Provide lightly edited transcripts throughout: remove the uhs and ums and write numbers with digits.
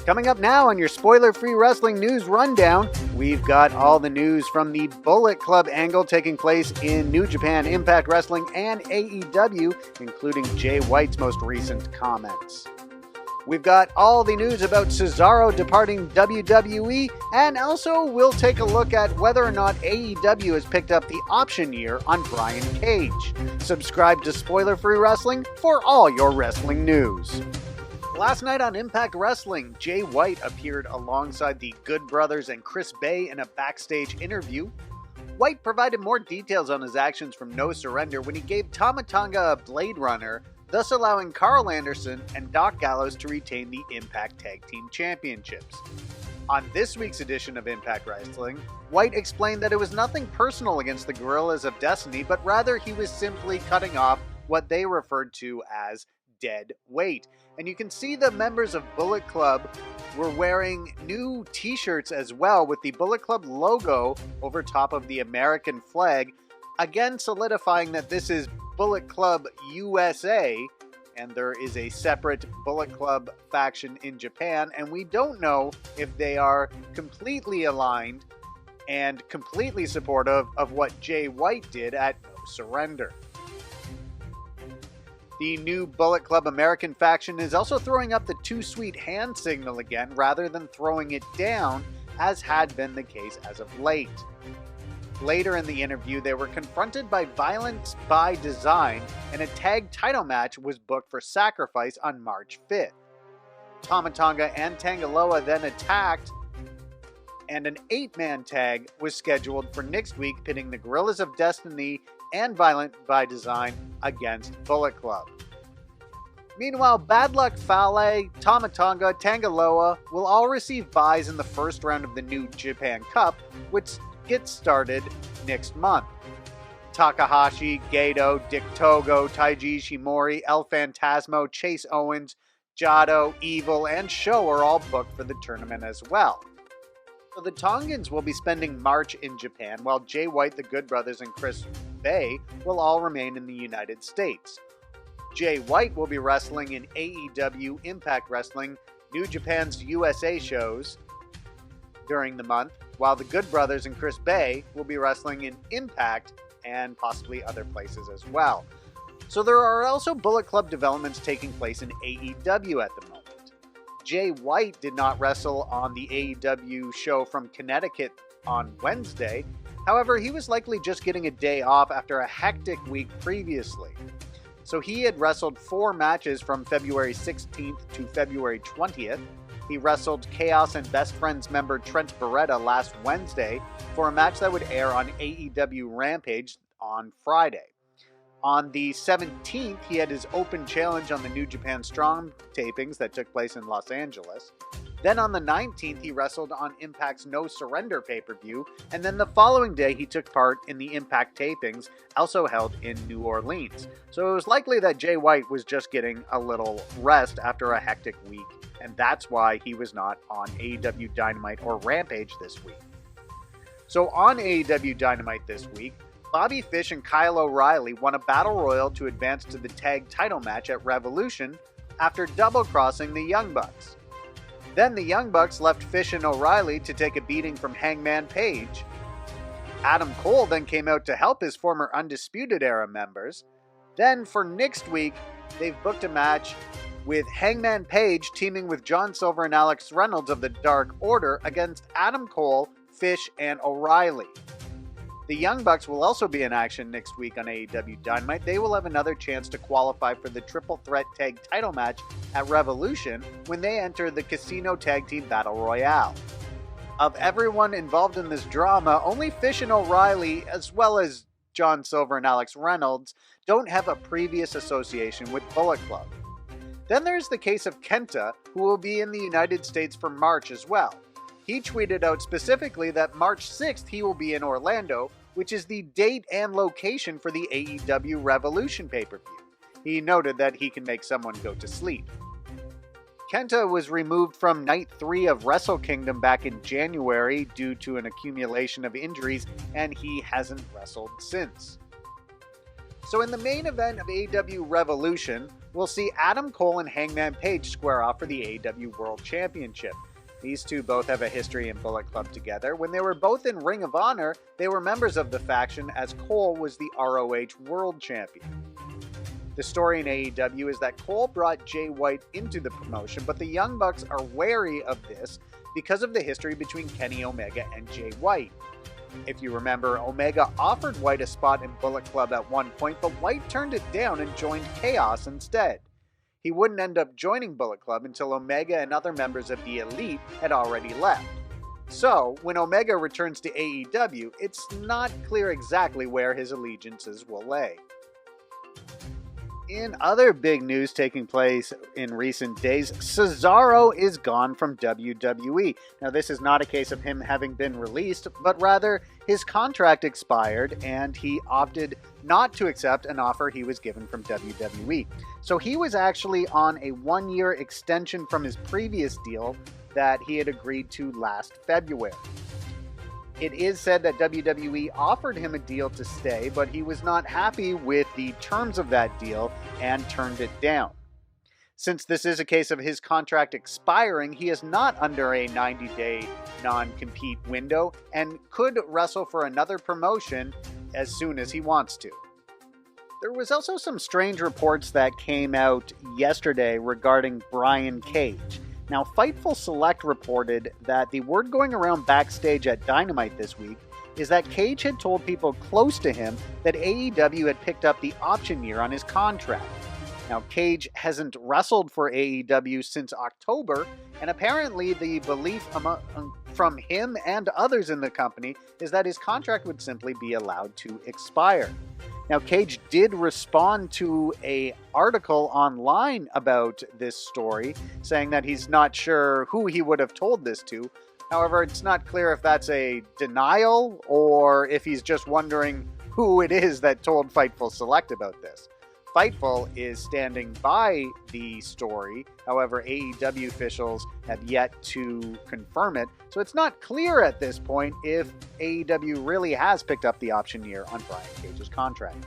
Coming up now on your spoiler-free wrestling news rundown, we've got all the news from the Bullet Club angle taking place in New Japan, Impact Wrestling, and AEW, including Jay White's most recent comments. We've got all the news about Cesaro departing WWE, and also we'll take a look at whether or not AEW has picked up the option year on Brian Cage. Subscribe to Spoiler-Free Wrestling for all your wrestling news. Last night on Impact Wrestling, Jay White appeared alongside the Good Brothers and Chris Bay in a backstage interview. White provided more details on his actions from No Surrender when he gave Tama Tonga a Blade Runner, thus allowing Carl Anderson and Doc Gallows to retain the Impact Tag Team Championships. On this week's edition of Impact Wrestling, White explained that it was nothing personal against the Guerrillas of Destiny, but rather he was simply cutting off what they referred to as dead weight. And you can see the members of Bullet Club were wearing new t-shirts as well with the Bullet Club logo over top of the American flag, again solidifying that this is Bullet Club USA and there is a separate Bullet Club faction in Japan, and we don't know if they are completely aligned and completely supportive of what Jay White did at No Surrender. The new Bullet Club American faction is also throwing up the Too Sweet hand signal again rather than throwing it down, as had been the case as of late. Later in the interview, they were confronted by Violence by Design, and a tag title match was booked for Sacrifice on March 5th. Tama Tonga and Tangaloa then attacked, and an 8-man tag was scheduled for next week, pitting the Guerrillas of Destiny and Violent by Design against Bullet Club. Meanwhile, Bad Luck Fale, Tama Tonga, Tangaloa will all receive buys in the first round of the New Japan Cup, which gets started next month. Takahashi, Gato, Dick Togo, Taiji Ishimori, El Phantasmo, Chase Owens, Jado, Evil, and Sho are all booked for the tournament as well. So the Tongans will be spending March in Japan, while Jay White, the Good Brothers, and Chris Bay will all remain in the United States. Jay White will be wrestling in AEW, Impact Wrestling, New Japan's USA shows during the month, while the Good Brothers and Chris Bay will be wrestling in Impact and possibly other places as well. So there are also Bullet Club developments taking place in AEW at the moment. Jay White did not wrestle on the AEW show from Connecticut on Wednesday. However, he was likely just getting a day off after a hectic week previously. So he had wrestled 4 matches from February 16th to February 20th. He wrestled Chaos and Best Friends member Trent Beretta last Wednesday for a match that would air on AEW Rampage on Friday. On the 17th, he had his open challenge on the New Japan Strong tapings that took place in Los Angeles. Then on the 19th, he wrestled on Impact's No Surrender pay-per-view, and then the following day he took part in the Impact tapings, also held in New Orleans. So it was likely that Jay White was just getting a little rest after a hectic week, and that's why he was not on AEW Dynamite or Rampage this week. So on AEW Dynamite this week, Bobby Fish and Kyle O'Reilly won a battle royal to advance to the tag title match at Revolution after double-crossing the Young Bucks. Then the Young Bucks left Fish and O'Reilly to take a beating from Hangman Page. Adam Cole then came out to help his former Undisputed Era members. Then for next week, they've booked a match with Hangman Page teaming with John Silver and Alex Reynolds of the Dark Order against Adam Cole, Fish, and O'Reilly. The Young Bucks will also be in action next week on AEW Dynamite. They will have another chance to qualify for the Triple Threat Tag title match at Revolution when they enter the Casino Tag Team Battle Royale. Of everyone involved in this drama, only Fish and O'Reilly, as well as John Silver and Alex Reynolds, don't have a previous association with Bullet Club. Then there's the case of Kenta, who will be in the United States for March as well. He tweeted out specifically that March 6th he will be in Orlando, which is the date and location for the AEW Revolution pay-per-view. He noted that he can make someone go to sleep. Kenta was removed from Night 3 of Wrestle Kingdom back in January due to an accumulation of injuries, and he hasn't wrestled since. So in the main event of AEW Revolution, we'll see Adam Cole and Hangman Page square off for the AEW World Championship. These two both have a history in Bullet Club together. When they were both in Ring of Honor, they were members of the faction, as Cole was the ROH World Champion. The story in AEW is that Cole brought Jay White into the promotion, but the Young Bucks are wary of this because of the history between Kenny Omega and Jay White. If you remember, Omega offered White a spot in Bullet Club at one point, but White turned it down and joined Chaos instead. He wouldn't end up joining Bullet Club until Omega and other members of the Elite had already left. So, when Omega returns to AEW, it's not clear exactly where his allegiances will lay. In other big news taking place in recent days, Cesaro is gone from WWE. Now, this is not a case of him having been released, but rather his contract expired and he opted not to accept an offer he was given from WWE. So he was actually on a one-year extension from his previous deal that he had agreed to last February. It is said that WWE offered him a deal to stay, but he was not happy with the terms of that deal and turned it down. Since this is a case of his contract expiring, he is not under a 90-day non-compete window and could wrestle for another promotion as soon as he wants to. There was also some strange reports that came out yesterday regarding Brian Cage. Now, Fightful Select reported that the word going around backstage at Dynamite this week is that Cage had told people close to him that AEW had picked up the option year on his contract. Now, Cage hasn't wrestled for AEW since October, and apparently the belief from him and others in the company is that his contract would simply be allowed to expire. Now, Cage did respond to an article online about this story, saying that he's not sure who he would have told this to. However, it's not clear if that's a denial or if he's just wondering who it is that told Fightful Select about this. Fightful is standing by the story. However, AEW officials have yet to confirm it, so it's not clear at this point if AEW really has picked up the option year on Brian Cage's contract.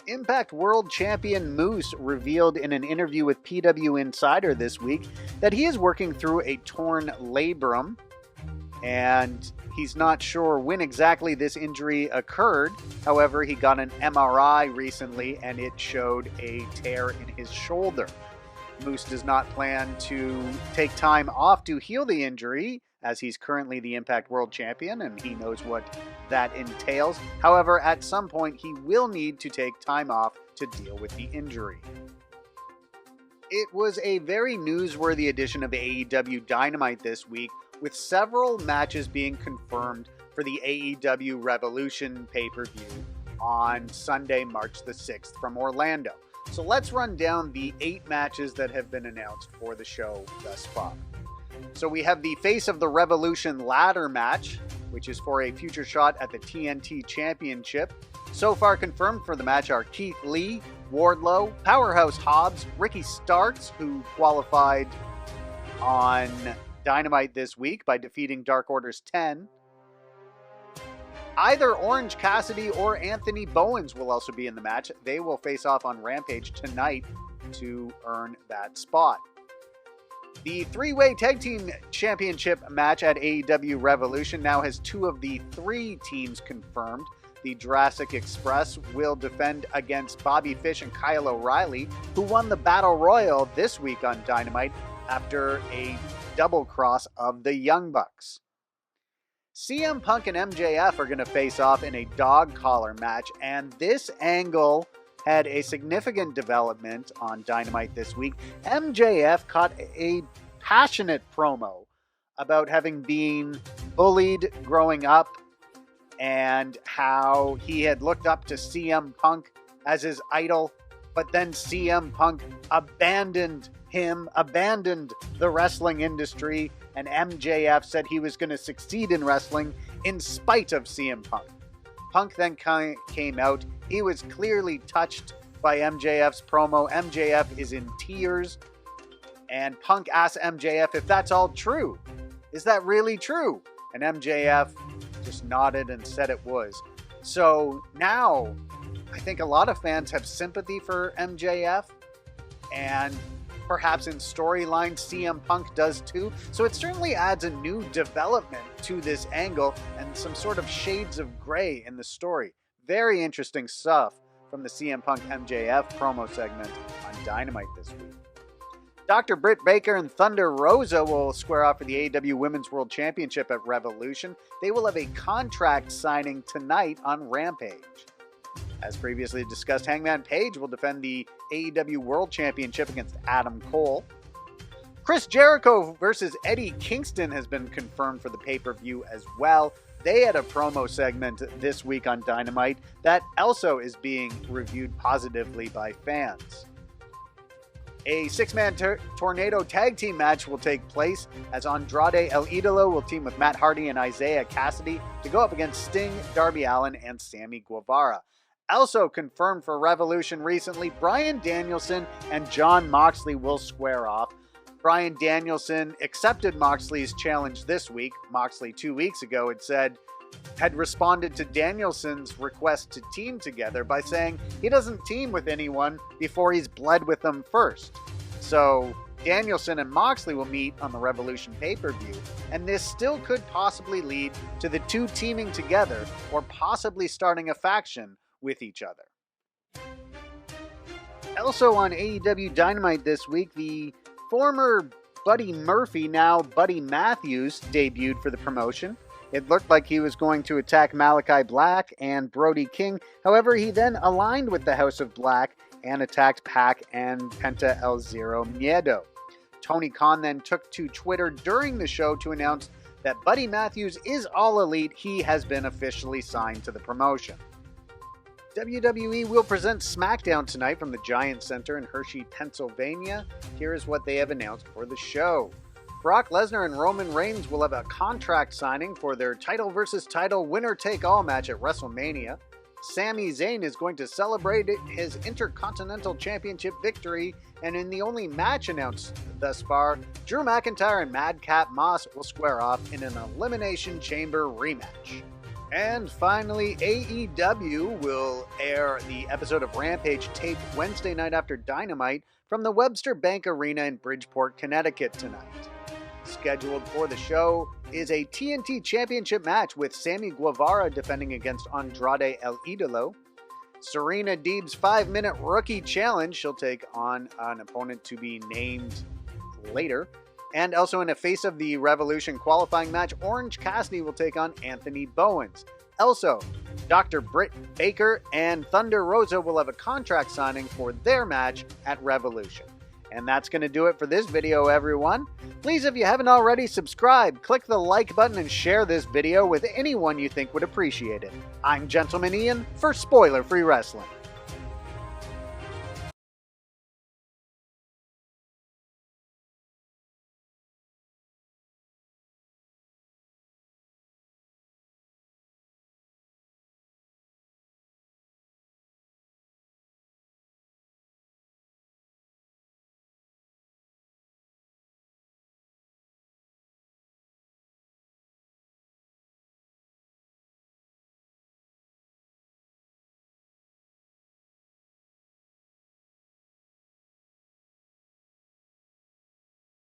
Impact World Champion Moose revealed in an interview with PW Insider this week that he is working through a torn labrum, and he's not sure when exactly this injury occurred. However, he got an MRI recently and it showed a tear in his shoulder. Moose does not plan to take time off to heal the injury, as he's currently the Impact World Champion and he knows what that entails. However, at some point he will need to take time off to deal with the injury. It was a very newsworthy edition of AEW Dynamite this week, with several matches being confirmed for the AEW Revolution pay-per-view on Sunday, March the 6th from Orlando. So let's run down the 8 matches that have been announced for the show thus far. So we have the Face of the Revolution ladder match, which is for a future shot at the TNT Championship. So far confirmed for the match are Keith Lee, Wardlow, Powerhouse Hobbs, Ricky Starks, who qualified on Dynamite this week by defeating Dark Order's 10. Either Orange Cassidy or Anthony Bowens will also be in the match. They will face off on Rampage tonight to earn that spot. The 3-way Tag Team Championship match at AEW Revolution now has 2 of the 3 teams confirmed. The Jurassic Express will defend against Bobby Fish and Kyle O'Reilly, who won the Battle Royal this week on Dynamite after a double cross of the Young Bucks. CM Punk and MJF are going to face off in a dog collar match, and this angle had a significant development on Dynamite this week. MJF caught a passionate promo about having been bullied growing up and how he had looked up to CM Punk as his idol, but then CM Punk abandoned the wrestling industry, and MJF said he was going to succeed in wrestling in spite of CM Punk. Punk then came out. He was clearly touched by MJF's promo. MJF is in tears, and Punk asked MJF if that's all true. Is that really true? And MJF just nodded and said it was. So now I think a lot of fans have sympathy for MJF, and perhaps in storyline CM Punk does too. So it certainly adds a new development to this angle and some sort of shades of gray in the story. Very interesting stuff from the CM Punk MJF promo segment on Dynamite this week. Dr. Britt Baker and Thunder Rosa will square off for the AEW Women's World Championship at Revolution. They will have a contract signing tonight on Rampage. As previously discussed, Hangman Page will defend the AEW World Championship against Adam Cole. Chris Jericho versus Eddie Kingston has been confirmed for the pay-per-view as well. They had a promo segment this week on Dynamite that also is being reviewed positively by fans. A six-man tornado tag team match will take place as Andrade El Idolo will team with Matt Hardy and Isaiah Cassidy to go up against Sting, Darby Allin, and Sammy Guevara. Also confirmed for Revolution recently, Bryan Danielson and Jon Moxley will square off. Bryan Danielson accepted Moxley's challenge this week. Moxley 2 weeks ago had responded to Danielson's request to team together by saying he doesn't team with anyone before he's bled with them first. So Danielson and Moxley will meet on the Revolution pay-per-view, and this still could possibly lead to the two teaming together or possibly starting a faction with each other. Also on AEW Dynamite this week, the former Buddy Murphy, now Buddy Matthews, debuted for the promotion. It looked like he was going to attack Malachi Black and Brody King. However, he then aligned with the House of Black and attacked Pac and Penta El Zero Miedo. Tony Khan then took to Twitter during the show to announce that Buddy Matthews is All Elite. He has been officially signed to the promotion. WWE will present Smackdown tonight from the Giant Center in Hershey, Pennsylvania. Here is what they have announced for the show. Brock Lesnar and Roman Reigns will have a contract signing for their title versus title winner-take-all match at WrestleMania. Sami Zayn is going to celebrate his Intercontinental Championship victory, and in the only match announced thus far, Drew McIntyre and Madcap Moss will square off in an Elimination Chamber rematch. And finally, AEW will air the episode of Rampage taped Wednesday night after Dynamite from the Webster Bank Arena in Bridgeport, Connecticut tonight. Scheduled for the show is a TNT Championship match with Sammy Guevara defending against Andrade El Idolo. Serena Deeb's 5-minute rookie challenge. She'll take on an opponent to be named later. And also in a Face of the Revolution qualifying match, Orange Cassidy will take on Anthony Bowens. Also, Dr. Britt Baker and Thunder Rosa will have a contract signing for their match at Revolution. And that's going to do it for this video, everyone. Please, if you haven't already, subscribe, click the like button, and share this video with anyone you think would appreciate it. I'm Gentleman Ian for Spoiler Free Wrestling.